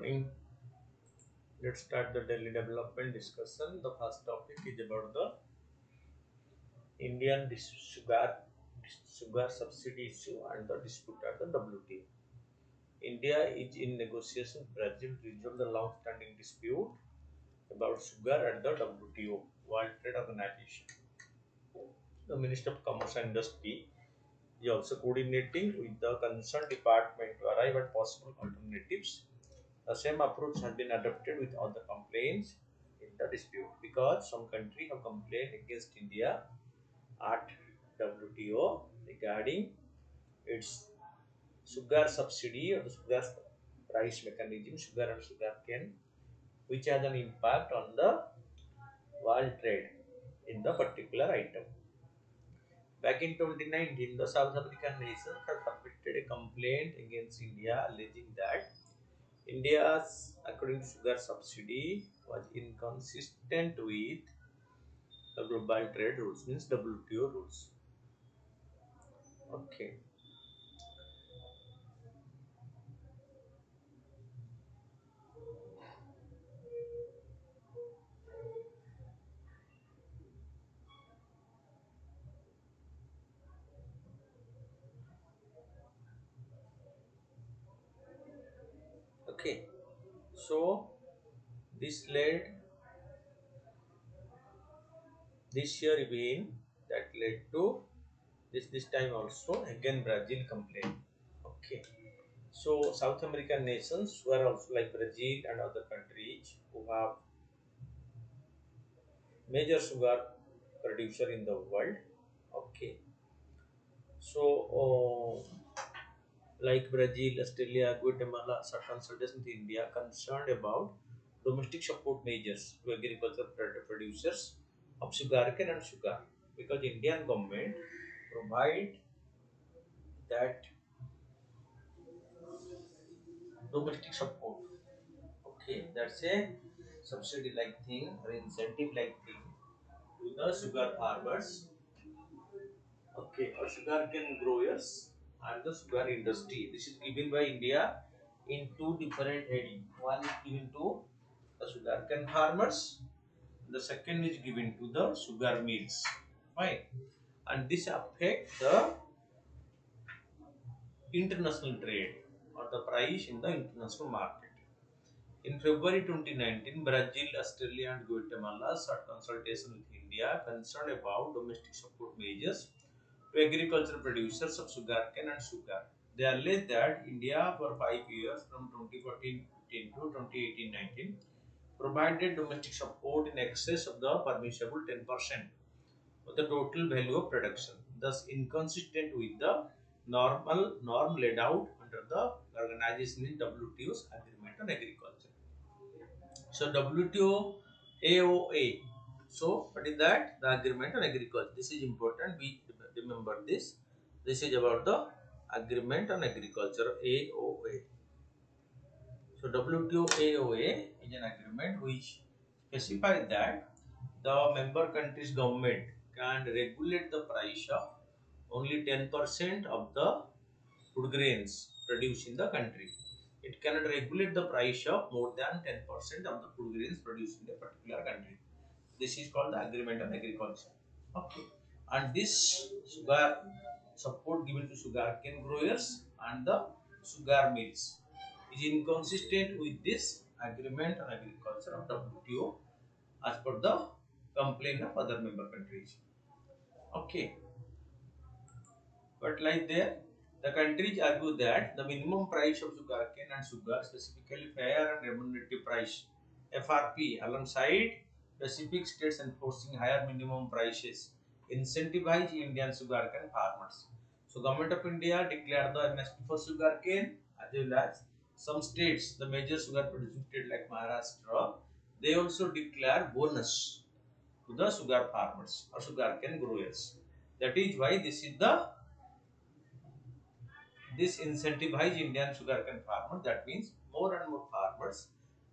Morning. Let's start the daily development discussion. The first topic is about the Indian sugar subsidy issue and the dispute at the WTO. India is in negotiation with Brazil to resolve the long-standing dispute about sugar at the WTO, World Trade Organization. The Minister of Commerce and Industry is also coordinating with the concerned department to arrive at possible alternatives. The same approach has been adopted with other complaints in the dispute because some countries have complained against India at WTO regarding its sugar subsidy or the sugar price mechanism, sugar and sugar cane, which has an impact on the world trade in the particular item. Back in 2019, the South African nation had submitted a complaint against India alleging that India's according to sugar subsidy was inconsistent with the global trade rules, means WTO rules. Okay, okay. So this led this year event that led to this time also again Brazil complaint. Okay. So South American nations were also like Brazil and other countries who have major sugar producer in the world. Okay. So like Brazil, Australia, Guatemala, certain states in India concerned about domestic support measures to agricultural producers of sugarcane and sugar because Indian government provide that domestic support. Okay, that's a subsidy like thing or incentive like thing to the sugar farmers. Okay, or sugarcane growers and the sugar industry. This is given by India in two different headings. One is given to the sugarcane farmers. The second is given to the sugar mills. Fine. And this affects the international trade or the price in the international market. In February 2019, Brazil, Australia and Guatemala sought consultation with India concerned about domestic support measures to agricultural producers of sugarcane and sugar. They alleged that India for 5 years from 2014-15 to 2018-19 provided domestic support in excess of the permissible 10% of the total value of production, thus inconsistent with the norm laid out under the organization in WTO's Agreement on Agriculture. So WTO AOA. So what is that? The Agreement on Agriculture. This is important. We remember this. This is about the Agreement on Agriculture AOA. So WTO AOA is an agreement which specifies that the member country's government can regulate the price of only 10% of the food grains produced in the country. It cannot regulate the price of more than 10% of the food grains produced in a particular country. This is called the Agreement on Agriculture. Okay. And this sugar support given to sugarcane growers and the sugar mills is inconsistent with this Agreement on Agriculture of WTO as per the complaint of other member countries. Okay. But like there, the countries argue that the minimum price of sugarcane and sugar, specifically fair and remunerative price (FRP), alongside specific states enforcing higher minimum prices, incentivize Indian sugarcane farmers. So, Government of India declared the MSP for sugarcane as well as some states, the major sugar producing state like Maharashtra, they also declare bonus to the sugar farmers or sugarcane growers. That is why this incentivizes Indian sugarcane farmers. That means more and more farmers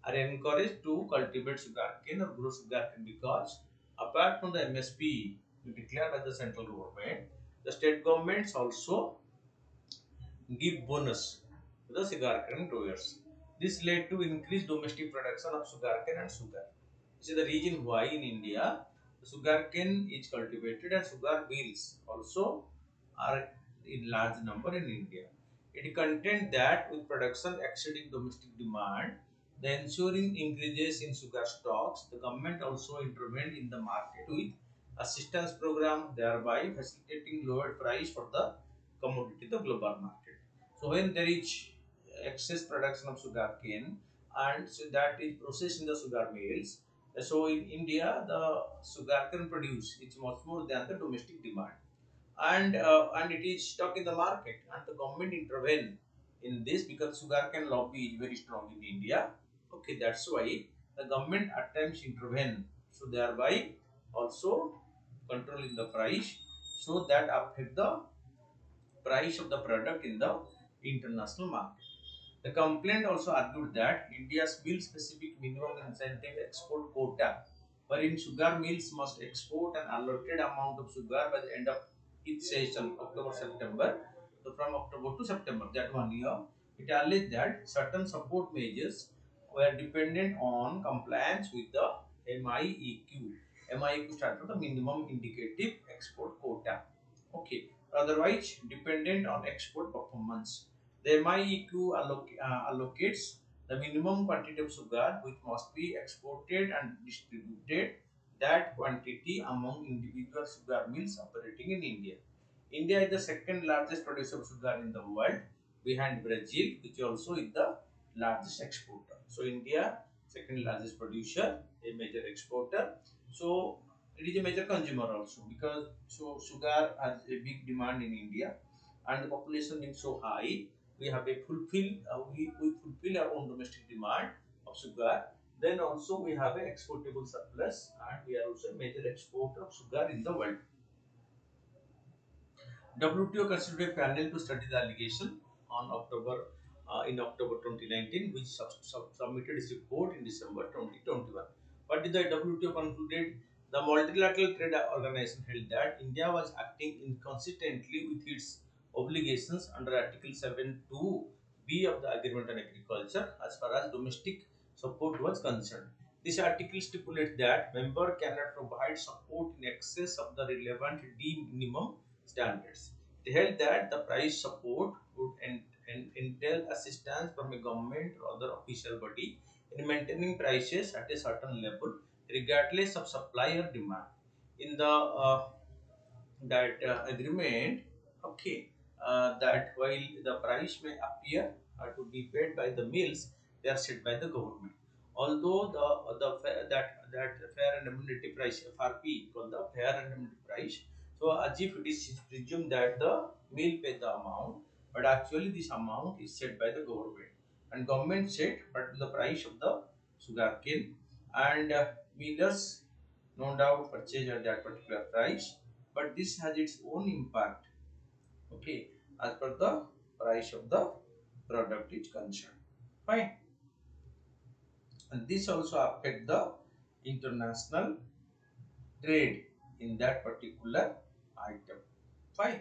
are encouraged to cultivate sugarcane or grow sugarcane because apart from the MSP declared by the central government, the state governments also give bonus to the sugarcane growers. This led to increased domestic production of sugarcane and sugar. This is the reason why in India sugarcane is cultivated and sugar beets also are in large number in India. It contends that with production exceeding domestic demand, the ensuing increases in sugar stocks, the government also intervened in the market with assistance program, thereby facilitating lower price for the commodity, the global market. So when there is excess production of sugar cane and so that is processed in the sugar mills, so in India the sugar cane produce is much more than the domestic demand, and it is stuck in the market, and the government intervene in this because sugarcane lobby is very strong in India. Okay, that's why the government at times intervene, so thereby also controlling the price, so that affect the price of the product in the international market. The complaint also argued that India's mill-specific minimum incentive export quota, wherein sugar mills must export an allotted amount of sugar by the end of each session, October-September, so from October to September, that 1 year, it alleged that certain support measures were dependent on compliance with the MIEQ. MIEQ stands for the minimum indicative export quota. Okay, otherwise dependent on export performance. The MIEQ allocates the minimum quantity of sugar which must be exported and distributed that quantity among individual sugar mills operating in India. India is the second largest producer of sugar in the world behind Brazil, which also is the largest exporter. So India, second largest producer, a major exporter. So it is a major consumer also, because so sugar has a big demand in India, and the population being so high, we have a we fulfill our own domestic demand of sugar. Then also we have a exportable surplus, and we are also a major exporter of sugar in the world. WTO constituted a panel to study the allegation on in October 2019, which submitted its report in December 2021. What did the WTO concluded? The multilateral trade organization held that India was acting inconsistently with its obligations under Article 7(2)(b) of the Agreement on Agriculture as far as domestic support was concerned. This article stipulates that member cannot provide support in excess of the relevant D minimum standards. It held that the price support would entail assistance from a government or other official body in maintaining prices at a certain level, regardless of supply or demand. In the that agreement, okay, that while the price may appear to be paid by the mills, they are set by the government. Although that fair and remunerative price FRP called the fair and remunerative price. So as if it is presumed that the mill pay the amount, but actually this amount is set by the government, and government set but the price of the sugarcane, and millers no doubt purchase at that particular price, but this has its own impact, okay, as per the price of the product is concerned. Fine. And this also affect the international trade in that particular item. Fine.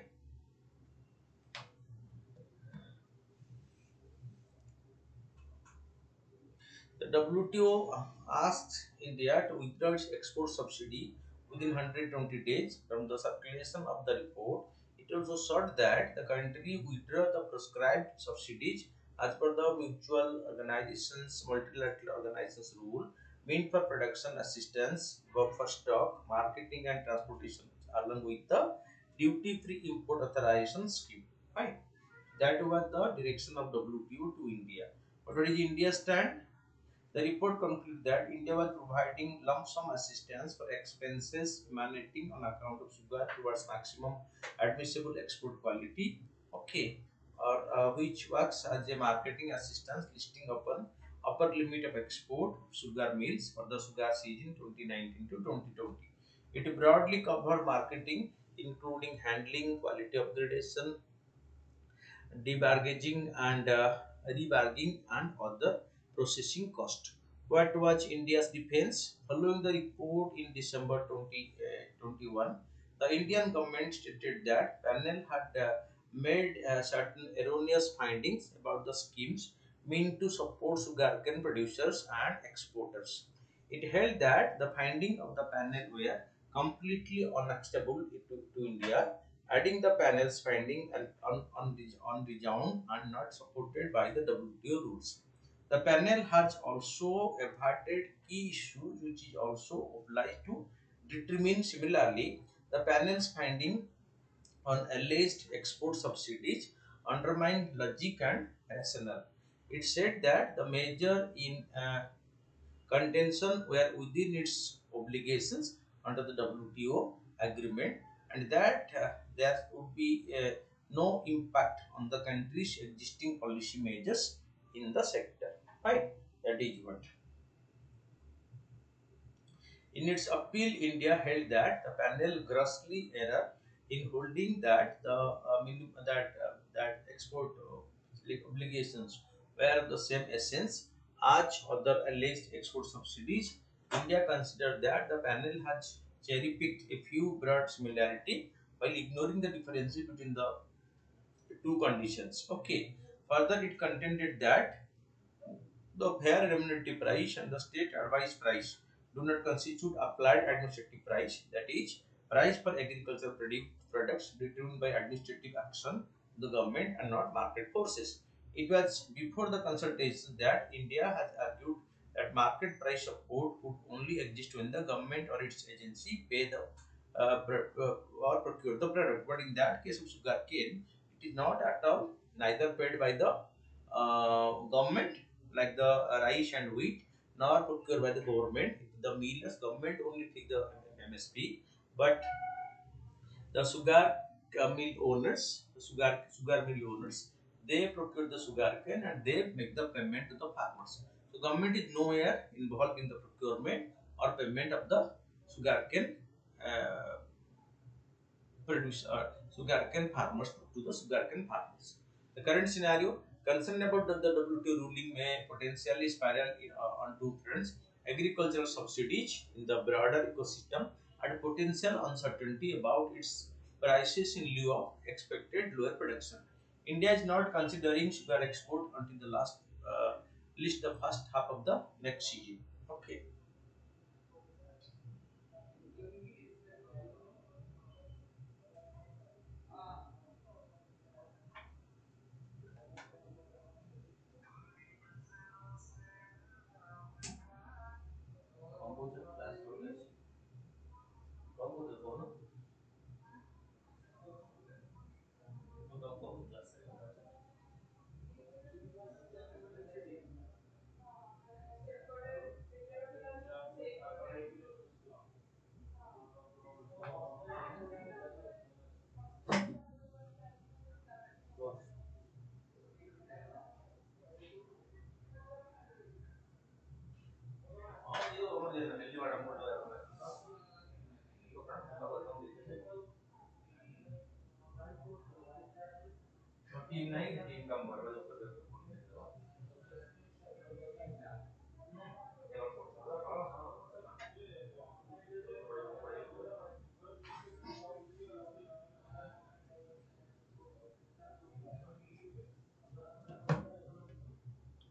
The WTO asks India to withdraw its export subsidy within 120 days from the circulation of the report. It also sought that the country withdraw the prescribed subsidies as per the mutual organizations, multilateral organizations rule meant for production assistance, buffer stock, marketing and transportation, along with the duty-free import authorization scheme. Fine. That was the direction of WTO to India. But what is India's stand? The report concluded that India was providing lump sum assistance for expenses emanating on account of sugar towards maximum admissible export quality, okay, or which works as a marketing assistance listing upon upper limit of export sugar mills for the sugar season 2019 to 2020. It broadly covered marketing, including handling, quality upgradation, debarging and rebarging and other processing cost. What was India's defense? Following the report in December 2021, the Indian government stated that panel had made certain erroneous findings about the schemes meant to support sugarcane producers and exporters. It held that the findings of the panel were completely unacceptable to India, adding the panel's finding unresound and not supported by the WTO rules. The panel has also evaluated key issues which is also obliged to determine. Similarly, the panel's finding on alleged export subsidies undermined logic and rationale. It said that the measure in contention were within its obligations under the WTO agreement, and that there would be no impact on the country's existing policy measures in the sector. Right? That is what. In its appeal, India held that the panel grossly erred in holding that that export obligations were of the same essence as other alleged export subsidies. India considered that the panel has cherry-picked a few broad similarity while ignoring the differences between the two conditions. Okay. Further, it contended that the fair remunerative price and the state advice price do not constitute applied administrative price, that is, price for agricultural products determined by administrative action of the government and not market forces. It was before the consultation that India has argued that market price support would only exist when the government or its agency pay the or procure the product. But in that case of sugarcane, it is not at all neither paid by the government like the rice and wheat, nor procured by the government. The millers government only take the MSP, but the mill owners, the sugar mill owners, they procure the sugar cane and they make the payment to the farmers. So government is nowhere involved in the procurement or payment of the sugarcane uh, sugarcane farmers to the sugarcane farmers. The current scenario concerned about the WTO ruling may potentially spiral on two fronts: agricultural subsidies in the broader ecosystem and potential uncertainty about its prices in lieu of expected lower production. India is not considering sugar export until the least the first half of the next season. Okay.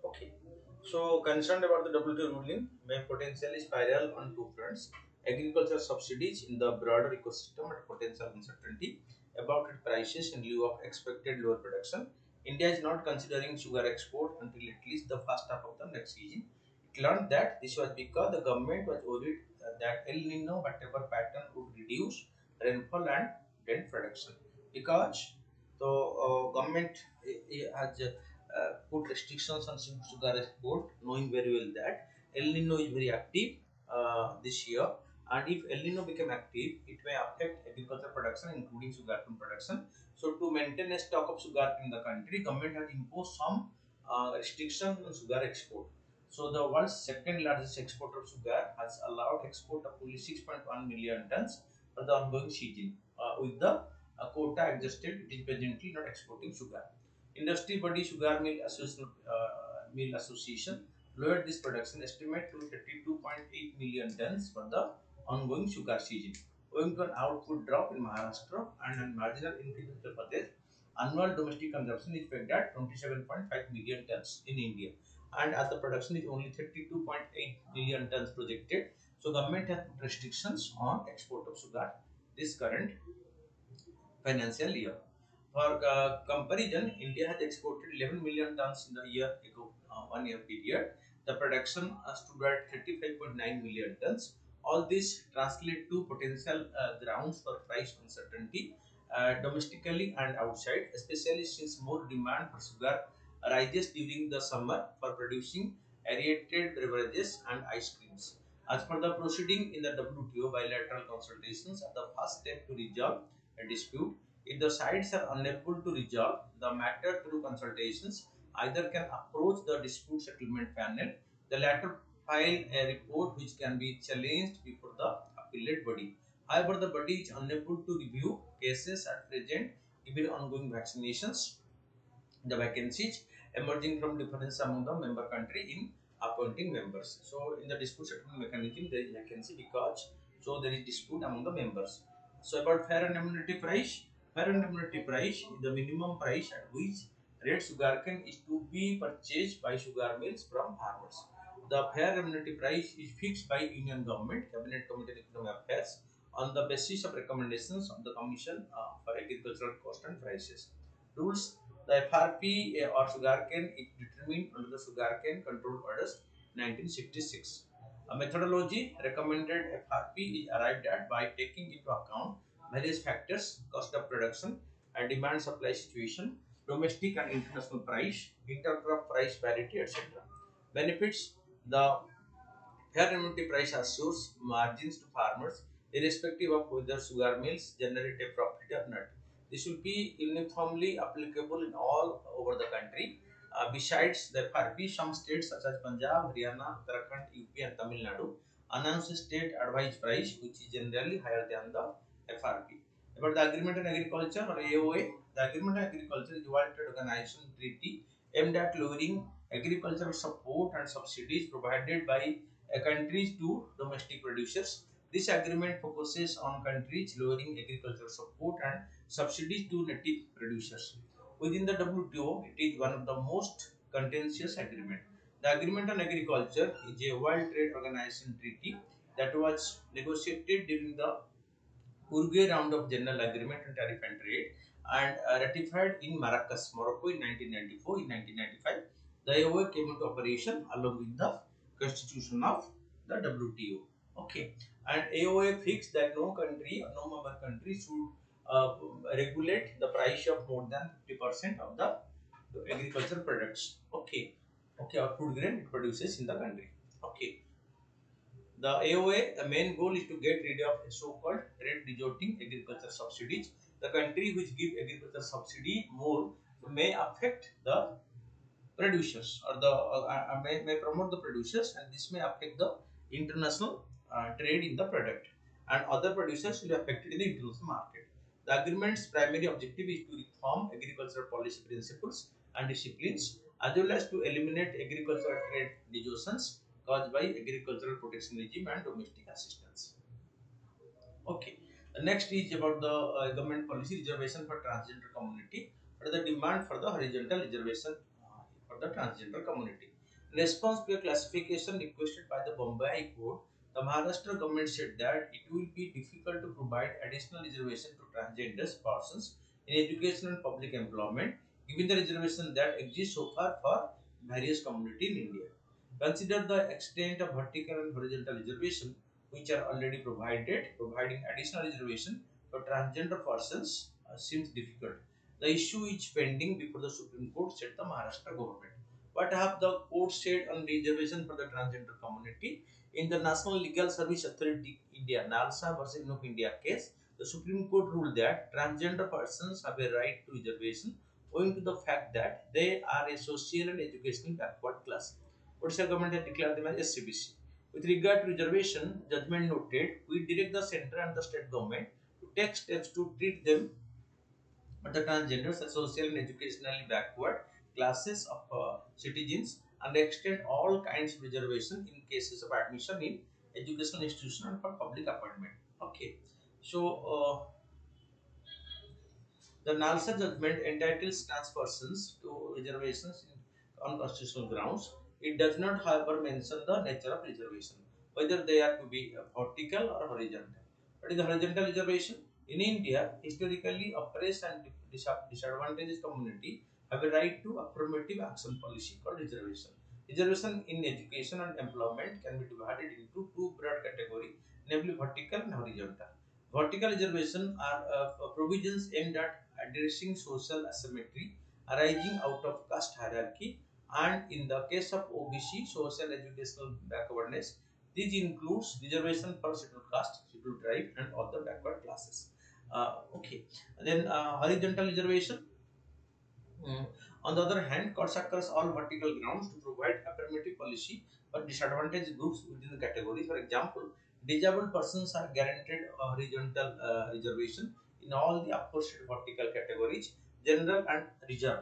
Okay. So, concerned about the WTO ruling may potentially spiral on two fronts: agricultural subsidies in the broader ecosystem and potential uncertainty about its prices in lieu of expected lower production. India is not considering sugar export until at least the first half of the next season. It learned that this was because the government was worried that El Nino, whatever pattern, would reduce rainfall and dent production. Because the government has put restrictions on sugar export, knowing very well that El Nino is very active this year, and if El Nino become active, it may affect agricultural production, including sugarcane production. So, to maintain a stock of sugar in the country, government has imposed some restrictions on sugar export. So, the world's second largest exporter of sugar has allowed export of only 6.1 million tons for the ongoing season. With the quota adjusted, it is presently not exporting sugar. Industry body Mill Association lowered this production estimate to 32.8 million tons for the ongoing sugar season, owing to an output drop in Maharashtra and a marginal increase in Uttar Pradesh. Annual domestic consumption is pegged at 27.5 million tons in India, and as the production is only 32.8 million tons projected, so government has put restrictions on export of sugar this current financial year. For comparison, India has exported 11 million tons in the year ago, 1 year period. The production stood at 35.9 million tons. All this translate to potential grounds for price uncertainty domestically and outside, especially since more demand for sugar rises during the summer for producing aerated beverages and ice creams. As per the proceeding in the WTO, bilateral consultations are the first step to resolve a dispute. If the sides are unable to resolve the matter through consultations, either can approach the dispute settlement panel. The latter file a report which can be challenged before the appellate body. However, the body is unable to review cases at present given ongoing vaccinations, the vacancies emerging from difference among the member country in appointing members. So in the dispute settlement mechanism there is vacancy because so there is dispute among the members. So about fair and immunity price, fair and immunity price is the minimum price at which red sugarcane is to be purchased by sugar mills from farmers. The fair immunity price is fixed by Union Government, Cabinet Committee on Economic Affairs on the basis of recommendations of the Commission for Agricultural Cost and Prices. Rules: the FRP or sugarcane is determined under the Sugarcane Control Orders 1966. A methodology: recommended FRP is arrived at by taking into account various factors: cost of production and demand supply situation, domestic and international price, intercrop price parity, etc. Benefits: the fair immunity price assures margins to farmers irrespective of whether sugar mills generate a profit or not. This will be uniformly applicable in all over the country. Besides the FRP, some states such as Punjab, Haryana, Uttarakhand, UP and Tamil Nadu announce a state advised price which is generally higher than the FRP. About the Agreement on Agriculture or AOA, the Agreement on Agriculture is a World Trade Organization treaty aimed at lowering agricultural support and subsidies provided by countries to domestic producers. This agreement focuses on countries lowering agricultural support and subsidies to native producers. Within the WTO, it is one of the most contentious agreements. The Agreement on Agriculture is a World Trade Organization treaty that was negotiated during the Uruguay round of General Agreement on Tariff and Trade and ratified in Maracas, Morocco in 1994. In 1995, the AOA came into operation along with the constitution of the WTO. Okay, and AOA fixed that no country or no member country should regulate the price of more than 50% of the agricultural products. Okay, okay, or food grain it produces in the country. Okay. The AOA, the main goal is to get rid of so-called trade resorting agriculture subsidies. The country which give agriculture subsidy more may affect the producers or the may promote the producers, and this may affect the international trade in the product, and other producers will be affected in the international market. The agreement's primary objective is to reform agricultural policy principles and disciplines as well as to eliminate agricultural trade distortions caused by agricultural protection regime and domestic assistance. Okay. The next is about the government policy reservation for transgender community. What is the demand for the horizontal reservation for the transgender community? In response to a classification requested by the Bombay High Court, the Maharashtra government said that it will be difficult to provide additional reservation to transgender persons in education and public employment, given the reservation that exists so far for various communities in India. Consider the extent of vertical and horizontal reservation which are already provided. Providing additional reservation for transgender persons seems difficult. The issue is pending before the Supreme Court, said the Maharashtra government. What have the court said on reservation for the transgender community? In the National Legal Service Authority India (NALSA versus of India) case, the Supreme Court ruled that transgender persons have a right to reservation owing to the fact that they are a social and educational backward class. Odisha government has declared them as SCBC. With regard to reservation, judgment noted, we direct the centre and the state government to take steps to treat them, the transgenders, as social and educationally backward classes of citizens, and extend all kinds of reservation in cases of admission in educational institution and for public appointment. Okay, so The NALSA judgment entitles trans persons to reservations on constitutional grounds. It does not, however, mention the nature of reservation, whether they are to be vertical or horizontal. What is the horizontal reservation? In India, historically, oppressed and disadvantaged community have a right to affirmative action policy called reservation. Reservation in education and employment can be divided into two broad categories, namely vertical and horizontal. Vertical reservation are provisions aimed at addressing social asymmetry arising out of caste hierarchy, and in the case of OBC, social educational backwardness, this includes reservation for scheduled caste, scheduled tribe, and other backward classes. Okay, then horizontal reservation. On the other hand, courts across all vertical grounds to provide affirmative policy for disadvantaged groups within the category. For example, disabled persons are guaranteed a horizontal reservation in all the aforesaid vertical categories, general and reserve,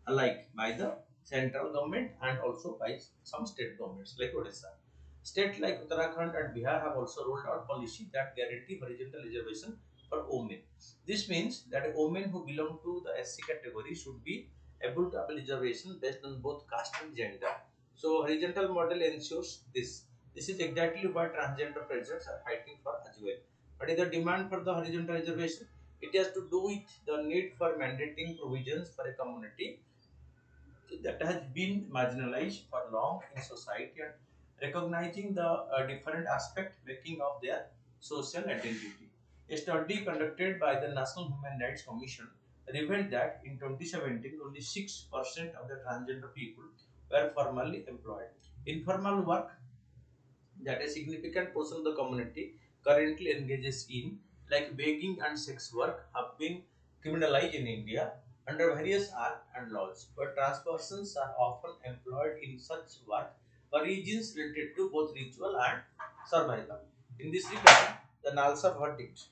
alike by the central government and also by some state governments like Odisha. States like Uttarakhand and Bihar have also rolled out policy that guarantee horizontal reservation for women. This means that women who belong to the SC category should be able to apply reservation based on both caste and gender. So horizontal model ensures this. This is exactly what transgender presidents are fighting for as well. What is the demand for the horizontal reservation? It has to do with the need for mandating provisions for a community that has been marginalized for long in society and recognizing the different aspect making of their social identity. A study conducted by the National Human Rights Commission revealed that in 2017 only 6% of the transgender people were formally employed. Informal work that a significant portion of the community currently engages in, like begging and sex work, have been criminalized in India under various acts and laws. But trans persons are often employed in such work for reasons related to both ritual and survival. In this regard, the NALSA verdict.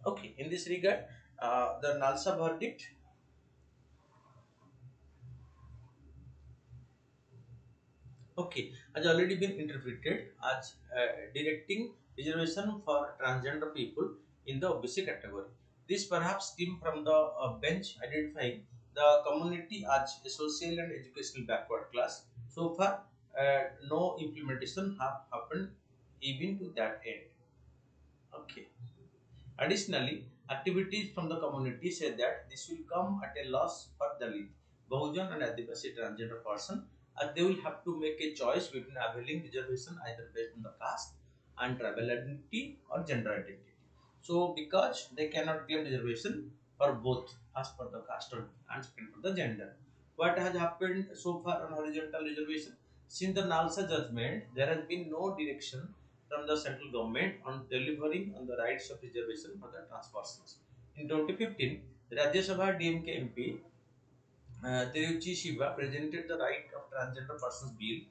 Okay, in this regard, the NALSA verdict. Okay, has already been interpreted as directing reservation for transgender people in the OBC category. This perhaps stem from the bench identifying the community as a social and educational backward class. So far, no implementation have happened even to that end. Okay. Additionally, activities from the community say that this will come at a loss for Dalit, Bahujan and Adivasi transgender person, as they will have to make a choice between availing reservation either based on the caste and tribal identity or gender identity. So, because they cannot claim reservation for both as per the caste and second for the gender. What has happened so far on horizontal reservation? Since the NALSA judgment, there has been no direction from the central government on delivering on the rights of reservation for the trans persons. In 2015, the Rajya Sabha DMK MP Tiruchi Shiva presented the Right of Transgender Persons Bill,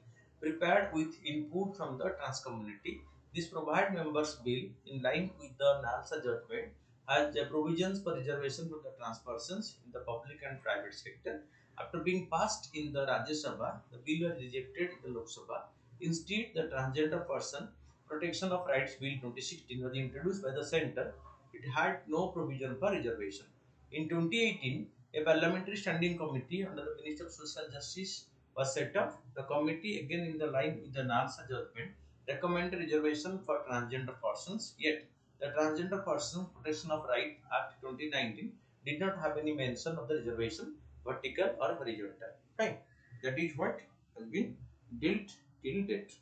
prepared with input from the trans community. This provide members bill in line with the NALSA judgment has provisions for reservation for the trans persons in the public and private sector. After being passed in the Rajya Sabha, the bill was rejected in the Lok Sabha. Instead, the Transgender Person Protection of Rights Bill 2016 was introduced by the centre. It had no provision for reservation. In 2018, a parliamentary standing committee under the Ministry of Social Justice was set up. The committee, again in the line with the NALSA judgment, recommended reservation for transgender persons. Yet, the Transgender Person Protection of Right Act 2019 did not have any mention of the reservation, vertical or horizontal. Fine. That is what has been dealt till date.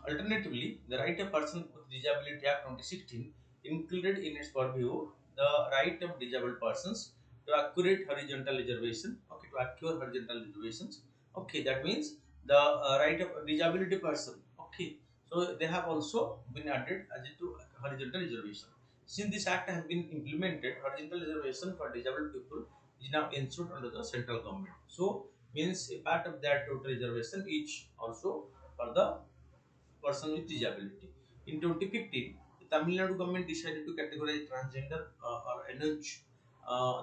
Alternatively, the Right of Person with Disability Act 2016 included in its purview the right of disabled persons to accurate horizontal reservation. Okay, to accrue horizontal reservations. Okay, that means the right of a disability person. Okay, so they have also been added as to horizontal reservation. Since this act has been implemented, horizontal reservation for disabled people is now ensured under the central government. So means a part of that total reservation is also for the person with disability. In 2015, the Tamil Nadu government decided to categorize transgender or NH,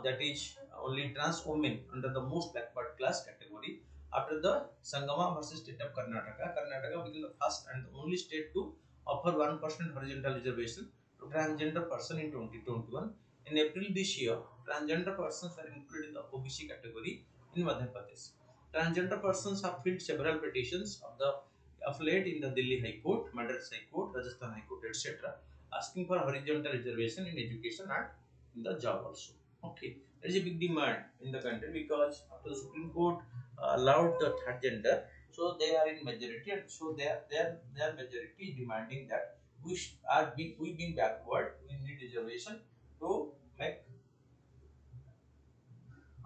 that is only trans women under the most backward class category after after the Sangama versus state of Karnataka. Karnataka became the first and the only state to offer 1% horizontal reservation to transgender person in 2021. In April this year, transgender persons are included in the OBC category in Madhya Pradesh. Transgender persons have filed several petitions of late in the Delhi High Court, Madras High Court, Rajasthan High Court, etc., asking for horizontal reservation in education and in the job also. Okay, there is a big demand in the country because after the Supreme Court allowed the third gender, so they are in majority, and so their majority demanding that we being backward, we need reservation to make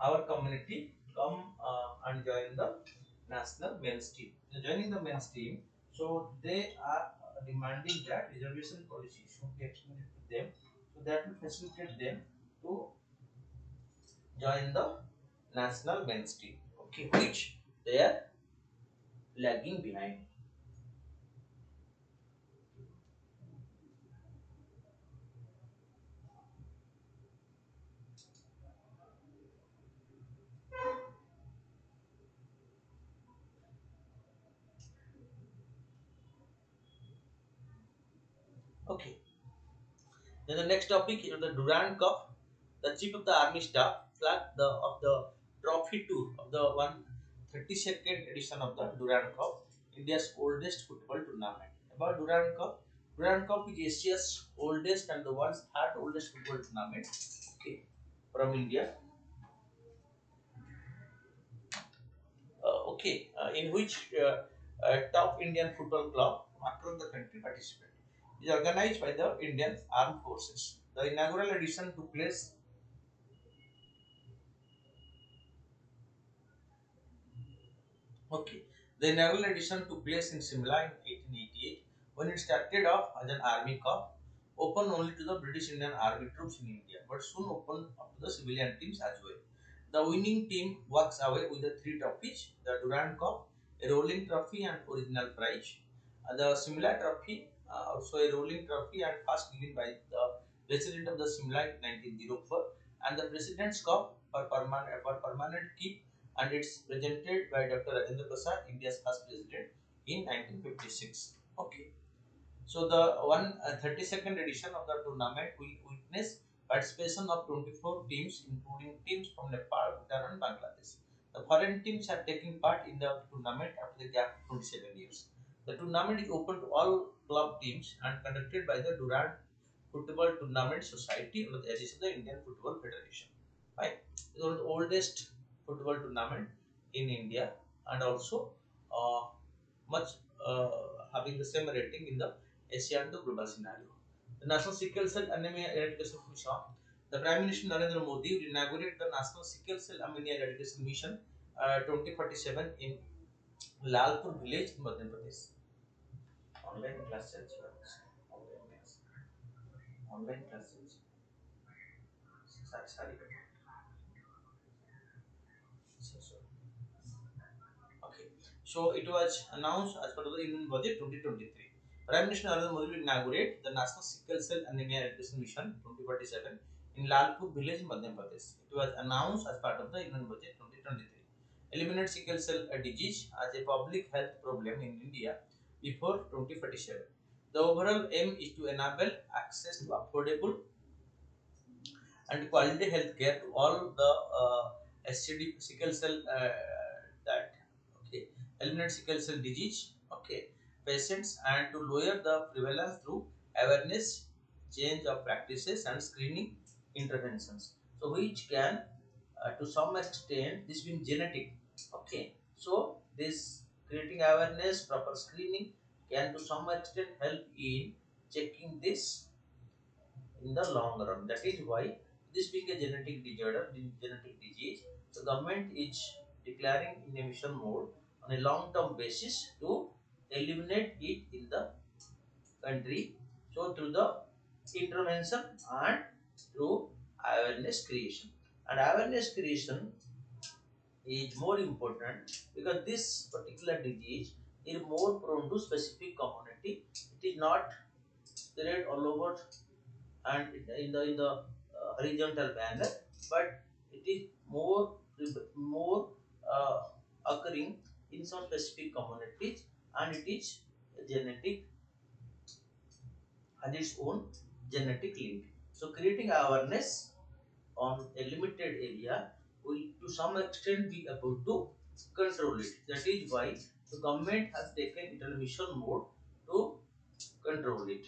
our community come and join the national mainstream. Joining the mainstream, so they are demanding that reservation policy should be extended to them, so that will facilitate them to join the national mainstream. Okay, which they are lagging behind. Okay. Then the next topic is the Durand Cup. The chief of the army staff flagged the of the trophy tour of the 132nd edition of the Durand Cup, India's oldest football tournament. About Durand Cup is Asia's oldest and the world's third oldest football tournament. Okay, from India. In which top Indian football club from across the country participate. It is organized by the Indian Armed Forces. The inaugural edition took place. Okay. The inaugural edition took place in Simla in 1888 when it started off as an army cup, open only to the British Indian Army troops in India, but soon opened up to the civilian teams as well. The winning team walks away with the three trophies: the Durand Cup, a rolling trophy and original prize, the Simla Trophy, also a rolling trophy and first given by the President of the Simla in 1904, and the President's Cup for permanent keep, and it's presented by Dr. Rajendra Prasad, India's first president in 1956. Okay. So the 132nd edition of the tournament will witness participation of 24 teams, including teams from Nepal, Bhutan, and Bangladesh. The foreign teams are taking part in the tournament after the gap of 27 years. The tournament is open to all club teams and conducted by the Durand Football Tournament Society under the aegis of the Indian Football Federation. Right? It is one of the oldest football tournament in India, and also uh, much uh, having the same rating in the Asia and the global scenario. The National Sickle Cell Anemia Eradication Mission. The Prime Minister Narendra Modi will inaugurate the National Sickle Cell Anemia Eradication Mission 2047 in Lalpur village in Madhya Pradesh. Online classes. Online class. Online classes. Sorry. Sorry. Okay. So it was announced as part of the Union Budget 2023. Prime Minister Narendra Modi will inaugurate the National Sickle Cell Anemia Eradication Mission 2047 in Lalpur village, Madhya Pradesh. It was announced as part of the Union Budget 2023. Eliminate sickle cell disease as a public health problem in India before 2047. The overall aim is to enable access to affordable and quality health care to all the SCD sickle cell that okay eliminate sickle cell disease okay patients and to lower the prevalence through awareness, change of practices and screening interventions, so which can to some extent this being genetic. Okay, so this creating awareness, proper screening can to some extent help in checking this in the long run. That is why this being a genetic disorder, genetic disease, the government is declaring in a mission mode on a long-term basis to eliminate it in the country. So through the intervention and through awareness creation. And awareness creation is more important because this particular disease is more prone to specific community. It is not spread all over and in the horizontal manner, but it is more occurring some specific communities, and it is genetic, has its own genetic link. So creating awareness on a limited area will to some extent be able to control it. That is why the government has taken it on mission mode to control it.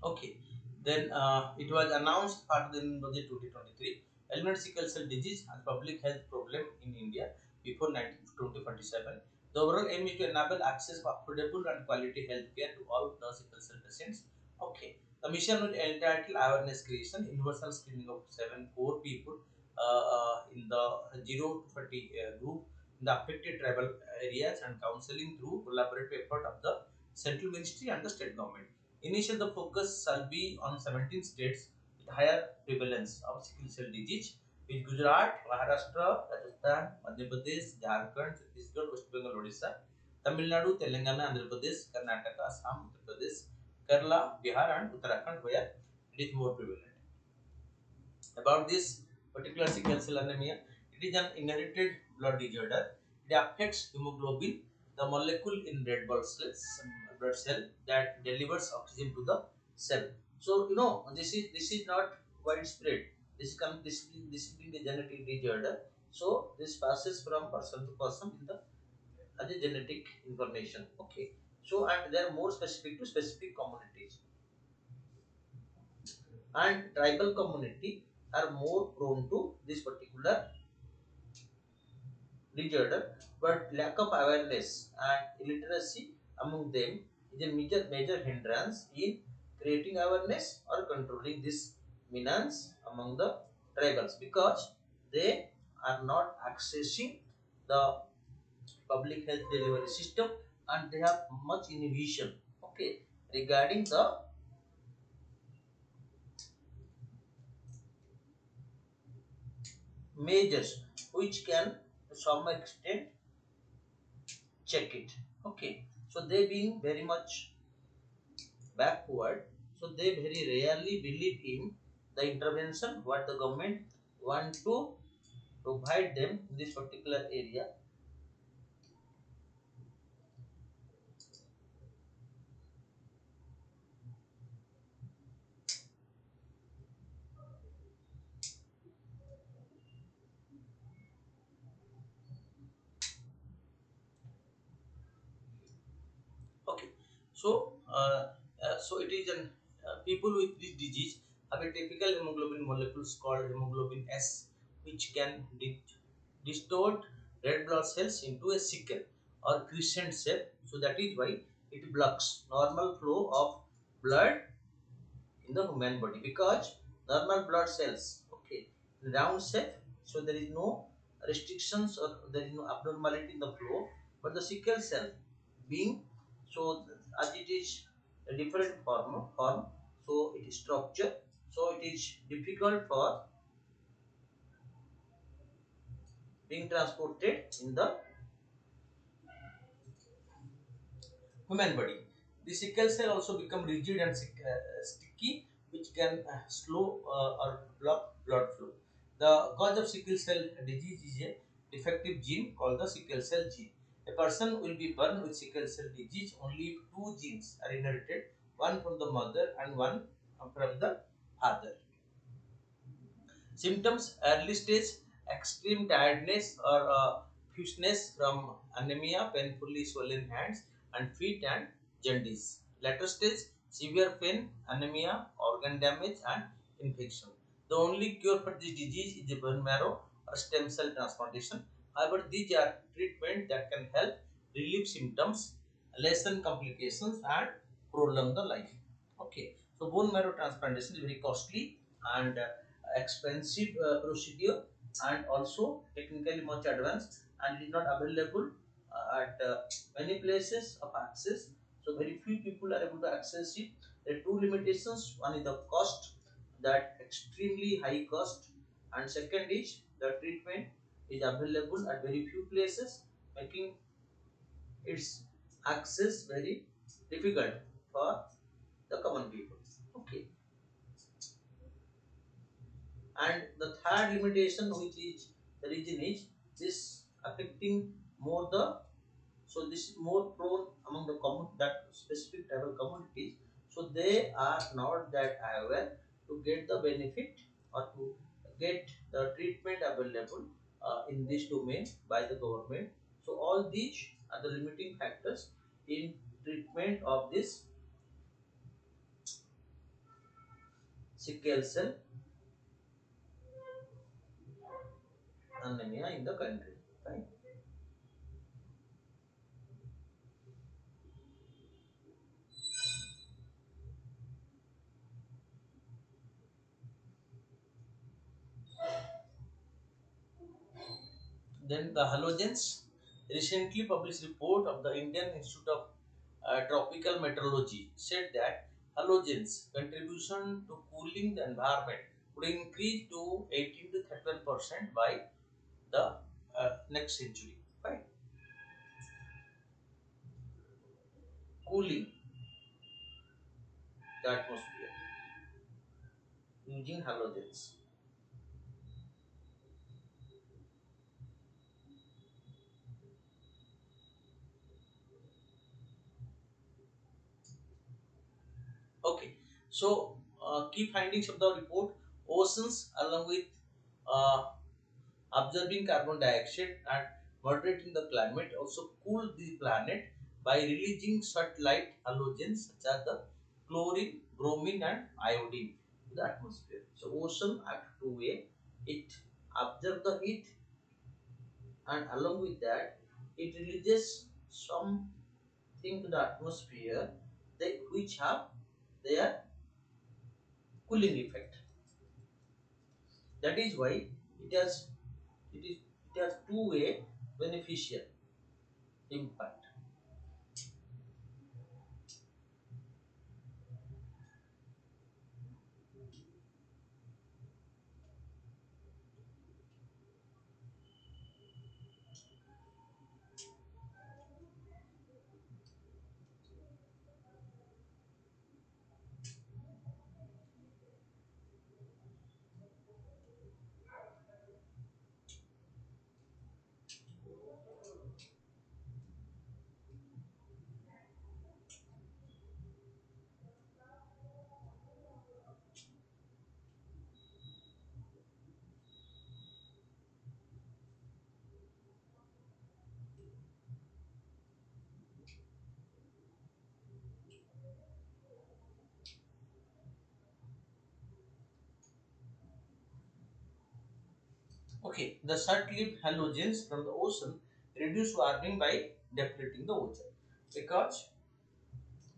Okay. Then it was announced part of the budget 2023. Eliminate sickle cell disease as public health problem in India before 2047. The overall aim is to enable access for affordable and quality health care to all the sickle cell patients. Okay. The mission will entitle awareness creation, universal screening of 7 core people in the 0 to 40 group in the affected tribal areas, and counseling through collaborative effort of the central ministry and the state government. Initially, the focus shall be on 17 states with higher prevalence of sickle cell disease, with Gujarat, Maharashtra, Rajasthan, Madhya Pradesh, Jharkhand, Chhattisgarh, West Bengal, Odisha, Tamil Nadu, Telangana, Andhra Pradesh, Karnataka, Assam, Uttar Pradesh, Kerala, Bihar, and Uttarakhand, where it is more prevalent. About this particular sickle cell anemia, it is an inherited blood disorder. It affects hemoglobin, the molecule in red blood cell that delivers oxygen to the cell. So this is not widespread. This being a genetic disorder. So this passes from person to person in the as a genetic information. Okay. So and they are more specific to specific communities, and tribal community are more prone to this particular disorder, but lack of awareness and illiteracy among them is a major hindrance in creating awareness or controlling this menace among the tribals, because they are not accessing the public health delivery system, and they have much inhibition, okay, regarding the measures which can to some extent check it. Okay, so they being very much backward, so they very rarely believe in the intervention what the government want to provide them in this particular area. Okay, so so it is an people with this disease have a typical hemoglobin molecules called hemoglobin S, which can distort red blood cells into a sickle or crescent shape. So that is why it blocks normal flow of blood in the human body, because normal blood cells, okay, in round shape, so there is no restrictions or there is no abnormality in the flow, but the sickle cell being, so as it is a different form, so it is structure, so it is difficult for being transported in the human body. The sickle cell also become rigid and sticky, which can slow or block blood flow. The cause of sickle cell disease is a defective gene called the sickle cell gene. A person will be born with sickle cell disease only if two genes are inherited, one from the mother and one from the father. Symptoms: early stage extreme tiredness or fuseness from anemia, painfully swollen hands and feet, and jaundice. Later stage: severe pain, anemia, organ damage, and infection. The only cure for this disease is a bone marrow or stem cell transplantation. However, these are treatment that can help relieve symptoms, lessen complications, and prolong the life. Okay, so bone marrow transplantation is very costly, and expensive procedure and also technically much advanced, and it is not available at many places of access. So very few people are able to access it. There are two limitations. One is the cost, that extremely high cost, and second is the treatment is available at very few places, making its access very difficult for the common people. Okay, and the third limitation, which is the reason is this affecting more the, so this is more prone among the common, that specific tribal communities, so they are not that aware to get the benefit or to get the treatment available in this domain by the government. So all these are the limiting factors in treatment of this sickle cell anemia in the country, right? Then the halogens. Recently published report of the Indian Institute of Tropical Meteorology said that halogens contribution to cooling the environment would increase to 18 to 31% by the next century. Right? Cooling the atmosphere using halogens. Okay, so key findings of the report: oceans along with uh, absorbing carbon dioxide and moderating the climate also cool the planet by releasing such-light halogens such as the chlorine, bromine, and iodine to the atmosphere. So ocean act two way, it absorbs the heat, and along with that it releases something to the atmosphere, which have their cooling effect. That is why it has two way beneficial impact. Okay, the short-lived halogens from the ocean reduce warming by depleting the ozone, because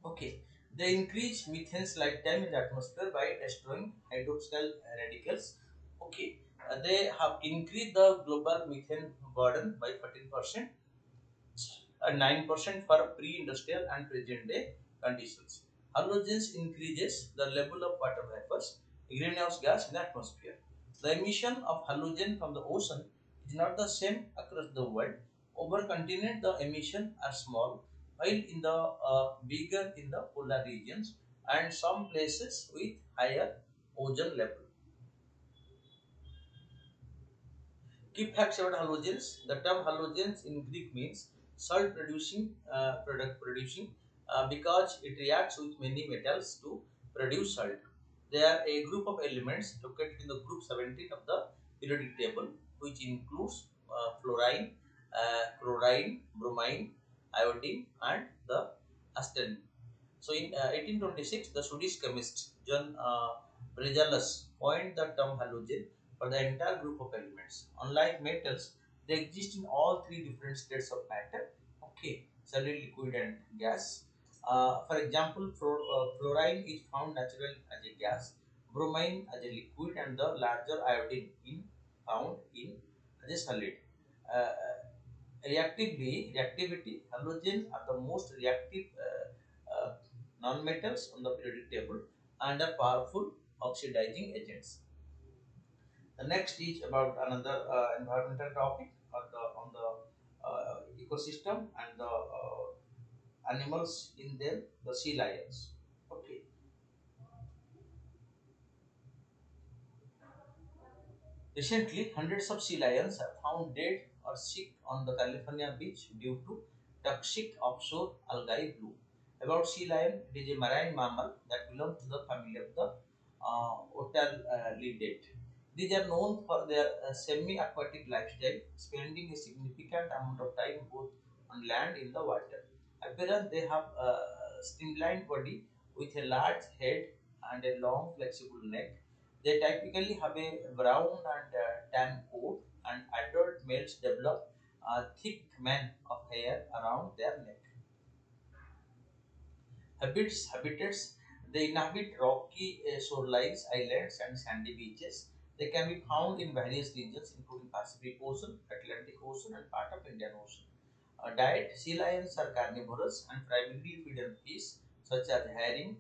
okay, they increase methane's lifetime in the atmosphere by destroying hydroxyl radicals. Okay, they have increased the global methane burden by 14%, 9% for pre-industrial and present-day conditions. Halogens increases the level of water vapors, greenhouse gas in the atmosphere. The emission of halogen from the ocean is not the same across the world. Over continent, the emission are small, while in the bigger in the polar regions and some places with higher ozone level. Key facts about halogens. The term halogens in Greek means salt producing product producing, because it reacts with many metals to produce salt. They are a group of elements located in the group 17 of the periodic table, which includes fluorine, chlorine, bromine, iodine, and the arsenic. So in 1826, the Swedish chemist John Brejalus coined the term halogen for the entire group of elements. Unlike metals, they exist in all three different states of matter. Okay, solid, liquid, and gas. For example, fluorine is found naturally as a gas. bromine as a liquid, and the larger iodine in found in as a solid. Uh, reactivity, halogen are the most reactive non-metals on the periodic table and are powerful oxidizing agents. The next is about another environmental topic on the ecosystem and the animals in them, the sea lions. Okay. Recently, hundreds of sea lions are found dead or sick on the California beach due to toxic offshore algae bloom. About sea lion, it is a marine mammal that belongs to the family of the Otalidae. These are known for their semi-aquatic lifestyle, spending a significant amount of time both on land in the water. Appearance, they have a streamlined body with a large head and a long, flexible neck. They typically have a brown and tan coat, and adult males develop a thick mane of hair around their neck. Habitats, they inhabit rocky shorelines, islands, and sandy beaches. They can be found in various regions, including Pacific Ocean, Atlantic Ocean, and part of Indian Ocean. Diet, sea lions are carnivorous and primarily feed on fish such as herring,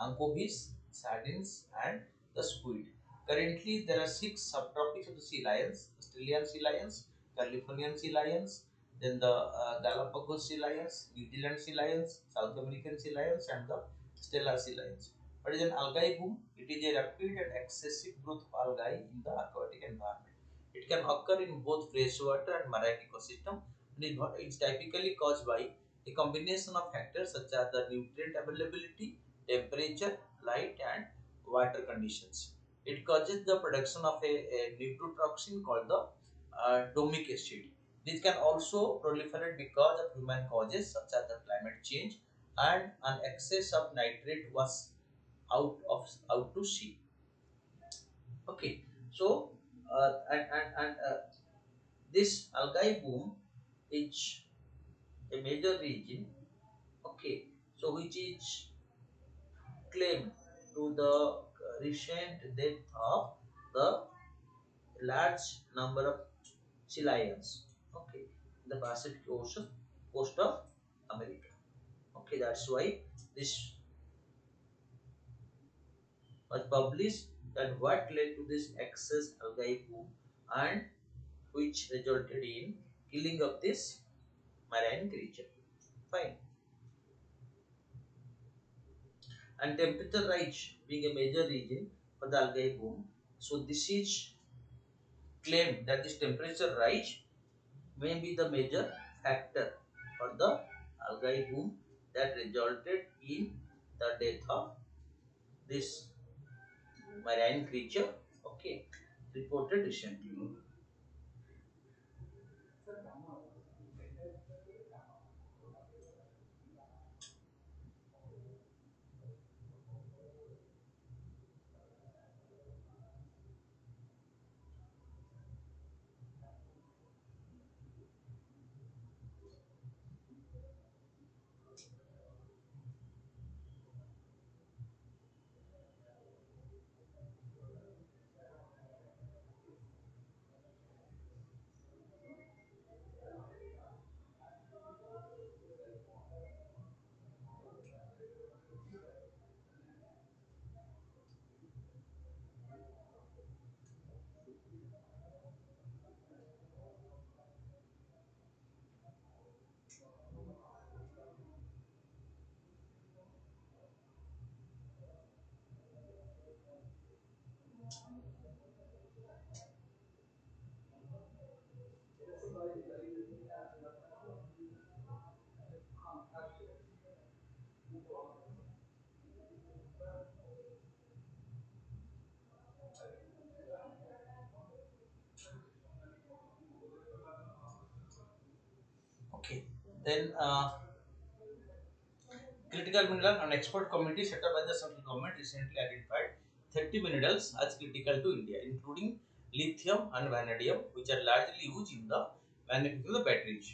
anchovies, sardines, and the squid. Currently, there are six subtropics of the sea lions: Australian sea lions, Californian sea lions, then the Galapagos sea lions, New Zealand sea lions, South American sea lions, and the stellar sea lions. What is an algae boom? It is a rapid and excessive growth of algae in the aquatic environment. It can occur in both freshwater and marine ecosystem, and it's typically caused by a combination of factors such as the nutrient availability, temperature, light, and water conditions. It causes the production of a neurotoxin called the domic acid. This can also proliferate because of human causes such as the climate change and an excess of nitrate was out to sea. Okay, so this algae boom is a major region. Okay, so which is claimed to the recent death of the large number of sea lions. Okay, in the Pacific Ocean coast of America. Okay, that's why this was published, that what led to this excess algae boom and which resulted in killing of this marine creature. Fine. And temperature rise being a major reason for the algae boom. So this is claimed that this temperature rise may be the major factor for the algae boom that resulted in the death of this marine creature. Okay, reported recently. Okay, then critical mineral, an expert committee set up by the central government recently identified 30 minerals as critical to India, including lithium and vanadium, which are largely used in the manufacture of the batteries.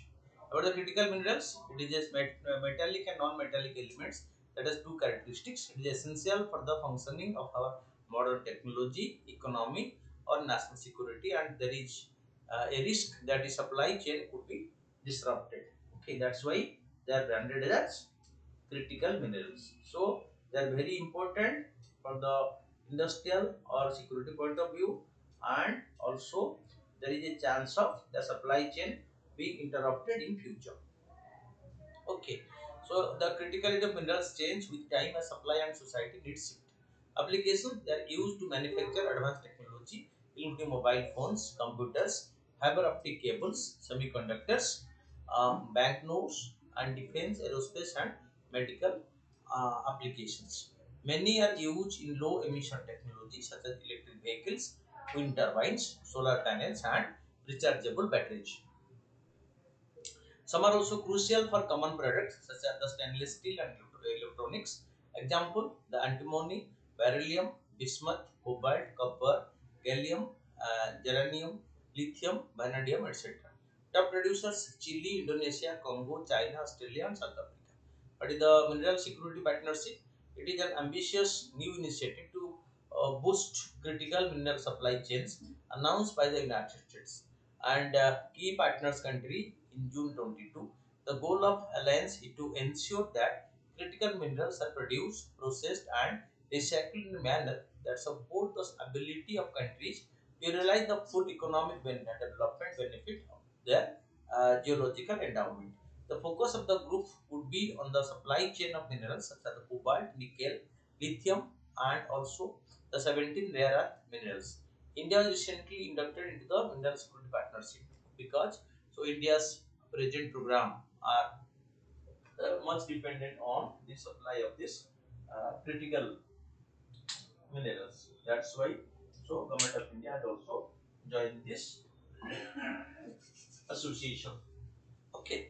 About the critical minerals, it is just metallic and non-metallic elements That has two characteristics. It is essential for the functioning of our modern technology, economy, or national security, and there is a risk that the supply chain could be disrupted. Okay, that's why they are branded as critical minerals. So they are very important for the industrial or security point of view, and also there is a chance of the supply chain being interrupted in future. Okay, so the criticality of minerals change with time as supply and society needs shift. Applications, they are used to manufacture advanced technology, including mobile phones, computers, fiber optic cables, semiconductors, banknotes, and defense, aerospace, and medical applications. Many are used in low emission technology such as electric vehicles, wind turbines, solar panels, and rechargeable batteries. Some are also crucial for common products such as the stainless steel and electronics. Example, the antimony, beryllium, bismuth, cobalt, copper, gallium, germanium, lithium, vanadium, etc. Top producers: Chile, Indonesia, Congo, China, Australia, and South Africa. But in the Mineral Security Partnership, it is an ambitious new initiative to boost critical mineral supply chains announced by the United States and key partners country in June 22. The goal of alliance is to ensure that critical minerals are produced, processed, and recycled in a manner that support the ability of countries to realize the full economic development benefit of their geological endowment. The focus of the group would be on the supply chain of minerals such as the cobalt, nickel, lithium, and also the 17 rare earth minerals. India was recently inducted into the Mineral Security Partnership because India's present program are much dependent on the supply of this critical minerals. That's why Government of India has also joined this association. Okay.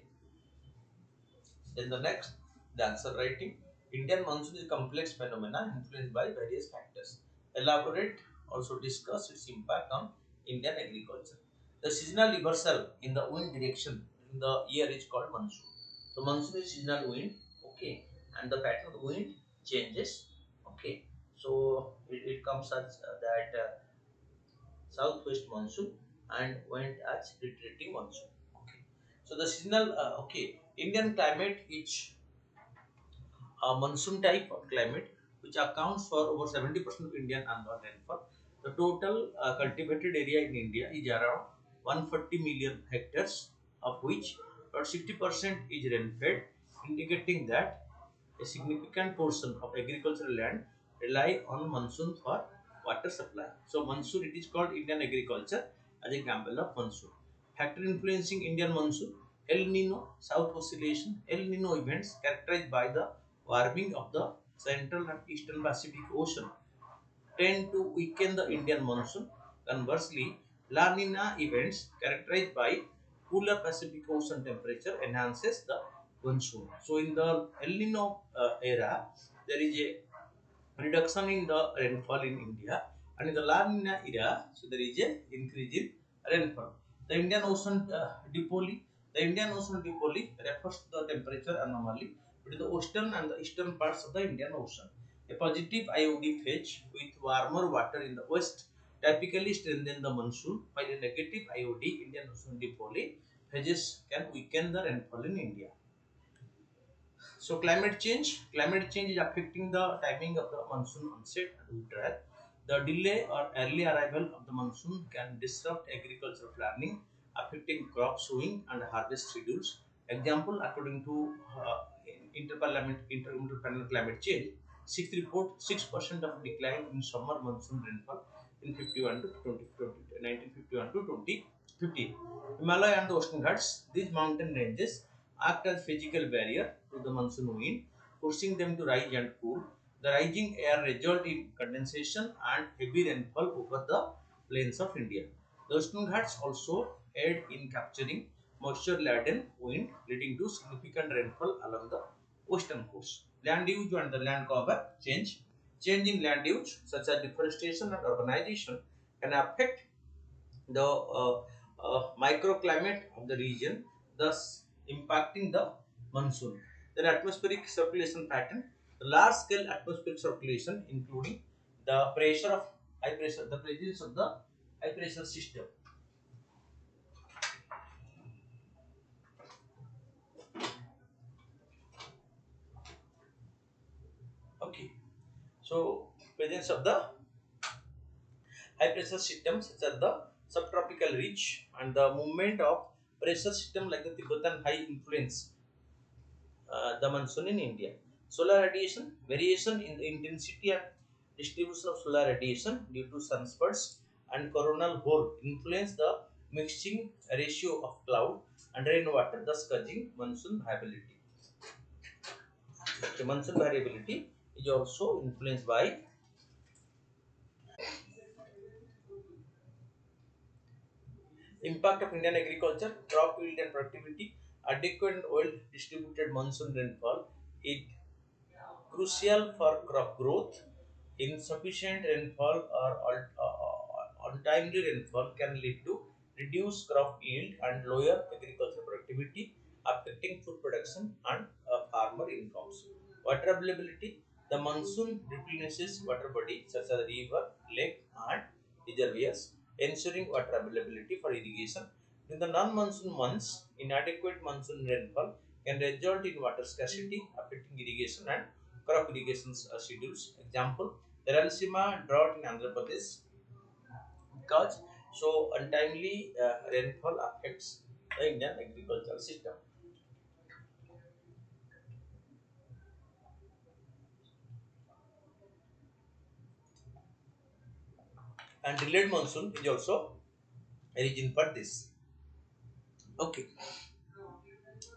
Then the next, the answer writing. Indian monsoon is a complex phenomena influenced by various factors. Elaborate, also discuss its impact on Indian agriculture. The seasonal reversal in the wind direction in the year is called monsoon. So monsoon is seasonal wind, okay, and the pattern of wind changes, okay. So it comes as that southwest monsoon and went as retreating monsoon. Okay. So the seasonal, okay, Indian climate is a monsoon type of climate which accounts for over 70% of Indian annual rainfall. The total cultivated area in India is around 140 million hectares, of which about 60% is rain-fed, indicating that a significant portion of agricultural land rely on monsoon for water supply. So monsoon, it is called Indian agriculture as an example of monsoon. Factor influencing Indian monsoon: El Nino, South Oscillation. El Nino events characterized by the warming of the central and eastern Pacific Ocean tend to weaken the Indian monsoon. Conversely, La Nina events characterized by cooler Pacific Ocean temperature enhances the monsoon. So in the El Nino era, there is a reduction in the rainfall in India, and in the La Nina era, so there is a increase in rainfall. The Indian Ocean dipole, the Indian Ocean dipole refers to the temperature anomaly between the western and the eastern parts of the Indian Ocean. A positive IOD phase with warmer water in the west typically strengthen the monsoon, while a negative IOD Indian Ocean dipole phases can weaken the rainfall in India. So climate change is affecting the timing of the monsoon onset and withdrawal. The delay or early arrival of the monsoon can disrupt agricultural planning, affecting crop sowing and harvest schedules. Example, according to interparliament climate change, six report 6% of decline in summer monsoon rainfall in 51 to 1951 to 2015. Himalaya and the Western Ghats, these mountain ranges act as physical barrier to the monsoon wind, forcing them to rise and cool. The rising air result in condensation and heavy rainfall over the plains of India. The Western Ghats also aid in capturing moisture-laden wind, leading to significant rainfall along the western coast. Land use and the land cover change. Change in land use, such as deforestation and urbanization, can affect the microclimate of the region, thus impacting the monsoon. Then atmospheric circulation pattern. The large scale atmospheric circulation, including the pressure of high pressure, the presence of the high pressure system. Okay, so presence of the high pressure systems such as the subtropical ridge and the movement of pressure system like the Tibetan high influence the monsoon in India. Solar radiation, variation in the intensity and distribution of solar radiation due to sunspots and coronal hole influence the mixing ratio of cloud and rainwater, thus causing monsoon variability. The monsoon variability is also influenced by impact of Indian agriculture, crop yield and productivity, adequate and well distributed monsoon rainfall. It crucial for crop growth. Insufficient rainfall or untimely rainfall can lead to reduced crop yield and lower agricultural productivity, affecting food production and farmer incomes. Water availability. The monsoon replenishes water bodies such as river, lake, and reservoirs, ensuring water availability for irrigation. In the non-monsoon months, inadequate monsoon rainfall can result in water scarcity, affecting irrigation and crop irrigation schedules. Example, the Rayalaseema drought in Andhra Pradesh because so untimely rainfall affects the Indian agricultural system. And delayed monsoon is also a reason for this. Okay,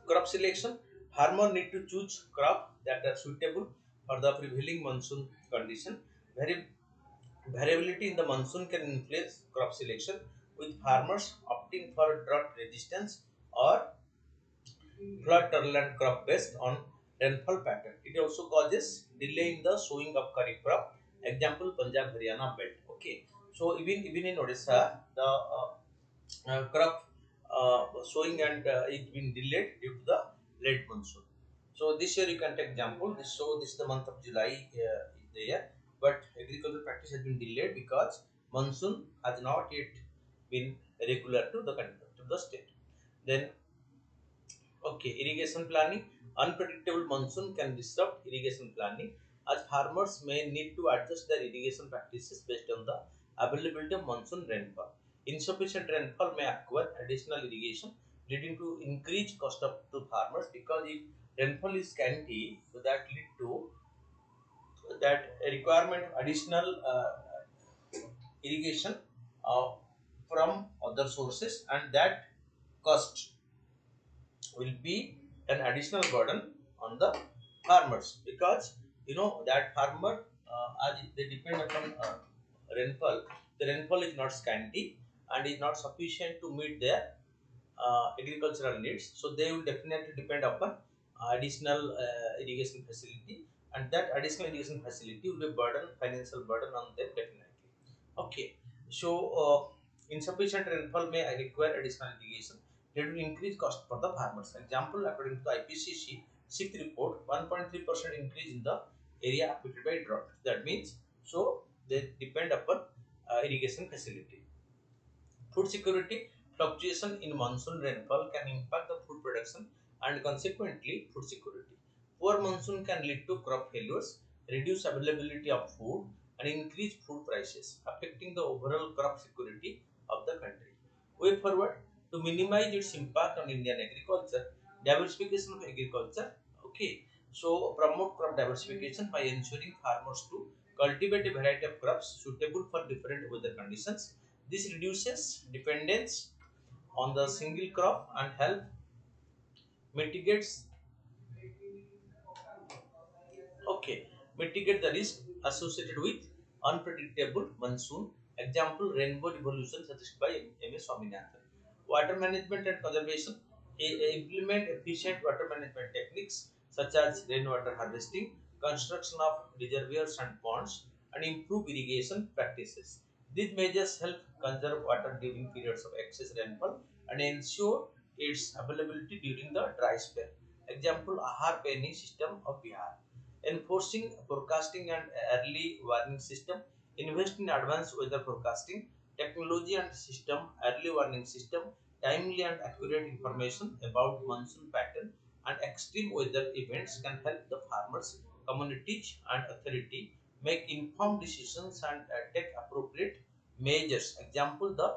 crop selection. Farmer need to choose crop that are suitable for the prevailing monsoon condition. Vari- Variability in the monsoon can influence crop selection, with farmers opting for drought resistance or flood tolerant crop based on rainfall pattern. It also causes delay in the sowing of kharif crop. Example, Punjab Haryana belt. Okay, so even in Odisha, the crop sowing and it been delayed due to the late monsoon. So this year you can take example. This is the month of July is there, but agricultural practice has been delayed because monsoon has not yet been regular to the state. Then okay, irrigation planning. Unpredictable monsoon can disrupt irrigation planning as farmers may need to adjust their irrigation practices based on the availability of monsoon rainfall. Insufficient rainfall may acquire additional irrigation, leading to increased cost of to farmers because if rainfall is scanty, so that lead to that requirement of additional irrigation uh, from other sources, and that cost will be an additional burden on the farmers because you know that farmer as they depend upon rainfall. The rainfall is not scanty and is not sufficient to meet their agricultural needs, so they will definitely depend upon additional irrigation facility, and that additional irrigation facility will be burden financial burden on them definitely. Okay, so insufficient rainfall may require additional irrigation. It will increase cost for the farmers. Example, according to the IPCC 6th report, 1.3% increase in the area affected by drought. That means so they depend upon irrigation facility. Food security. Fluctuation in monsoon rainfall can impact the food production and consequently food security. Poor monsoon can lead to crop failures, reduce availability of food, and increase food prices, affecting the overall crop security of the country. Way forward, to minimize its impact on Indian agriculture, diversification of agriculture. Okay, so promote crop diversification by ensuring farmers to cultivate a variety of crops suitable for different weather conditions. This reduces dependence on the single crop and help mitigates okay mitigate the risk associated with unpredictable monsoon. Example, rainbow revolution suggested by M.A. Swaminathan. Water management and conservation. Implement efficient water management techniques such as rainwater harvesting, construction of reservoirs and ponds, and improve irrigation practices. These measures help conserve water during periods of excess rainfall and ensure its availability during the dry spell. Example, Ahar Pani system of Bihar. enforcing forecasting and early warning system, invest in advanced weather forecasting, technology and system, early warning system, timely and accurate information about monsoon pattern and extreme weather events can help the farmers, communities and authority make informed decisions and take appropriate measures. Example, the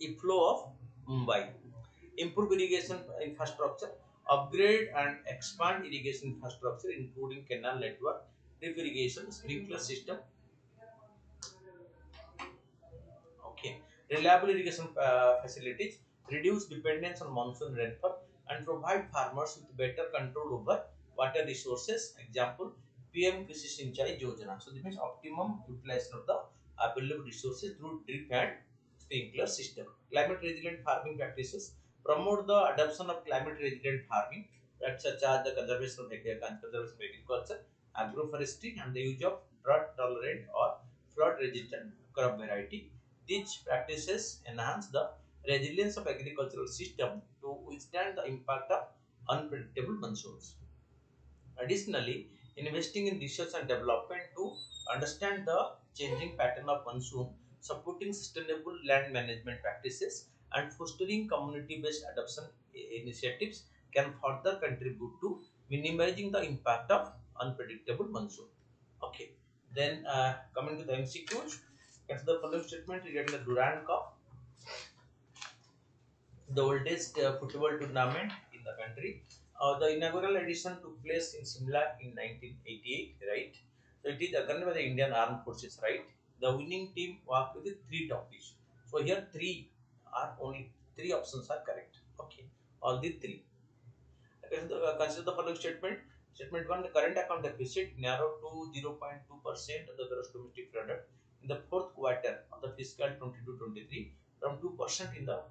inflow of Mumbai. Improve irrigation infrastructure, upgrade and expand irrigation infrastructure including canal network, drip irrigation, sprinkler system. Okay, reliable irrigation facilities, reduce dependence on monsoon rainfall and provide farmers with better control over water resources. Example, PM Krishi Sinchai Yojana. So this means optimum utilization of the available resources through drip and sprinkler system. Climate resilient farming practices, promote the adoption of climate resilient farming, that such as the conservation of agriculture, agroforestry and the use of drought tolerant or flood resistant crop variety. These practices enhance the resilience of agricultural system to withstand the impact of unpredictable monsoons. Additionally, investing in research and development to understand the changing pattern of monsoon, supporting sustainable land management practices, and fostering community-based adoption initiatives can further contribute to minimizing the impact of unpredictable monsoon. Okay, then coming to the MCQs, consider the following statement regarding the Durand Cup, the oldest football tournament in the country. The inaugural edition took place in Simla in 1988, right? So it is organized by the Indian Armed Forces, right? The winning team walked with the three trophies. So here three options are correct. Okay, all the three. Consider the following statement. Statement 1, the current account deficit narrowed to 0.2% of the gross domestic product in the fourth quarter of the fiscal 22-23 from 2% in the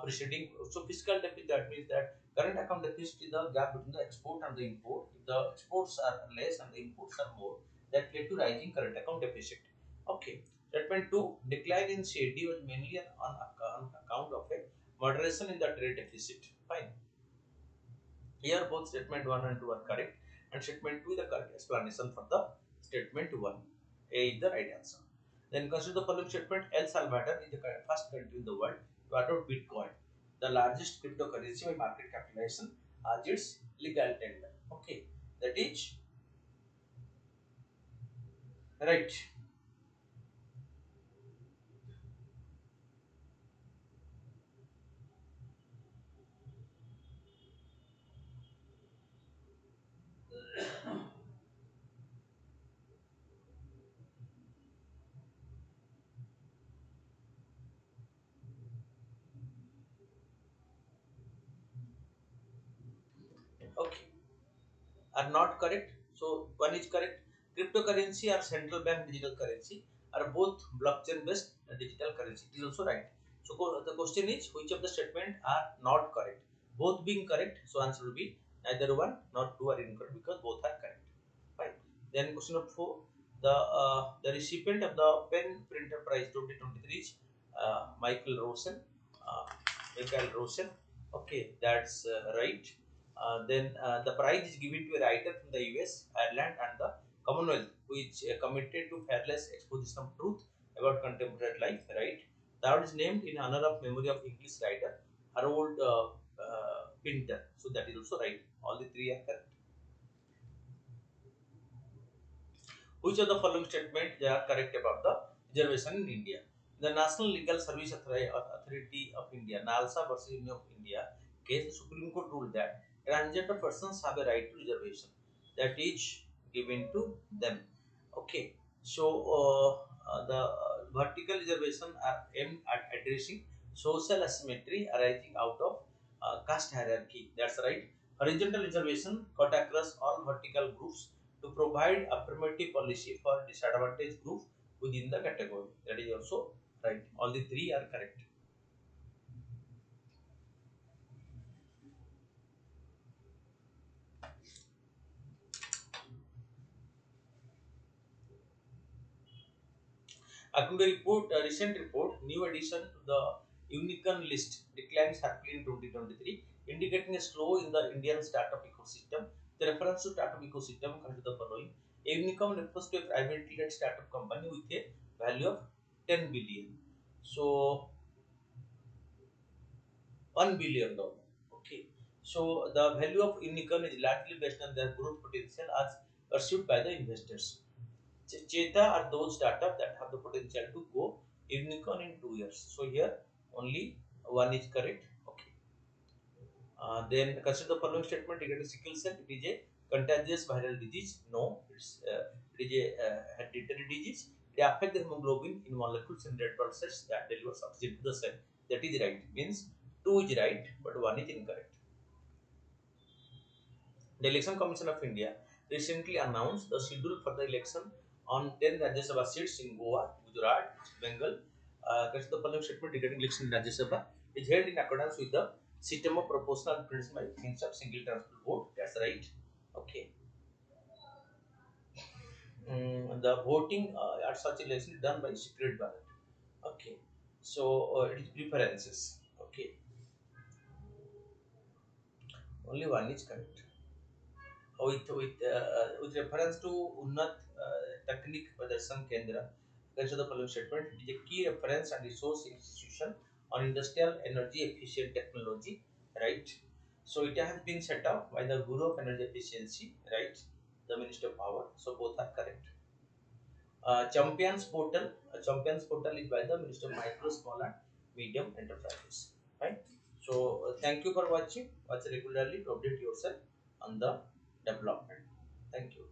preceding. So fiscal deficit, that means that current account deficit is the gap between the export and the import. If the exports are less and the imports are more, that led to rising current account deficit. Okay. Statement 2, decline in CD was mainly on account of a moderation in the trade deficit. Fine. Here both statement 1 and 2 are correct, and statement 2 is the correct explanation for the statement 1. A is the right answer. Then consider the following statement. El Salvador is the first country in the world to adopt Bitcoin, the largest cryptocurrency by market capitalization, as its legal tender. Okay, that is right. Okay, are not correct. So one is correct. Cryptocurrency or central bank digital currency are both blockchain based digital currency. It is also right. So the question is which of the statement are not correct? Both being correct, so answer will be neither one nor two are incorrect because both are correct. Fine. Then question number 4. The recipient of the pen printer prize 2023 is Michael Rosen. Uh, Michael Rosen. Okay, that's right. The prize is given to a writer from the US, Ireland, and the Commonwealth, which committed to fearless exposition of truth about contemporary life. Right. The award is named in honor of memory of English writer Harold Pinter. So that is also right. All the three are correct. Which of the following statements they are correct about the reservation in India? The National Legal Service Authority of India, NALSA versus Union of India case, the Supreme Court ruled that transgender persons have a right to reservation that is given to them. Okay, so the vertical reservation are aimed at addressing social asymmetry arising out of caste hierarchy. That's right. Horizontal reservation cut across all vertical groups to provide affirmative policy for disadvantaged groups within the category. That is also right. All the three are correct. According to a recent report, new addition to the unicorn list declines sharply in 2023, indicating a slow in the Indian startup ecosystem. The reference to startup ecosystem comes to the following. A unicorn refers to a privately held startup company with a value of 10 billion. So $1 billion. Okay. So the value of unicorn is largely based on their growth potential as perceived by the investors. Cheta are those startups that have the potential to go unicorn in 2 years. So here only one is correct. Okay. Then consider the following statement regarding sickle cell. It is a contagious viral disease. No, it is a hereditary disease. It affects the hemoglobin in molecules in red blood cells that delivers oxygen to the cell. That is right. Means two is right, but one is incorrect. The Election Commission of India recently announced the schedule for the election on 10 Rajya Sabha seats in Goa, Gujarat, Bengal. That's the following statement regarding election in Rajya Sabha is held in accordance with the system of proportional preference by means of single transfer vote. That's right. Okay. The voting at such election is done by secret ballot. Okay. So it is preferences. Okay. Only one is correct. With reference to Unnat Technique Pradarsan Kendra, consider the following statement. It is a key reference and resource institution on industrial energy efficient technology, right? So it has been set up by the Guru of Energy Efficiency, right? The Minister of Power. So both are correct. Champions Portal is by the Minister of Micro, Small and Medium Enterprises, right? So thank you for watching. Watch regularly to update yourself on the development. Thank you.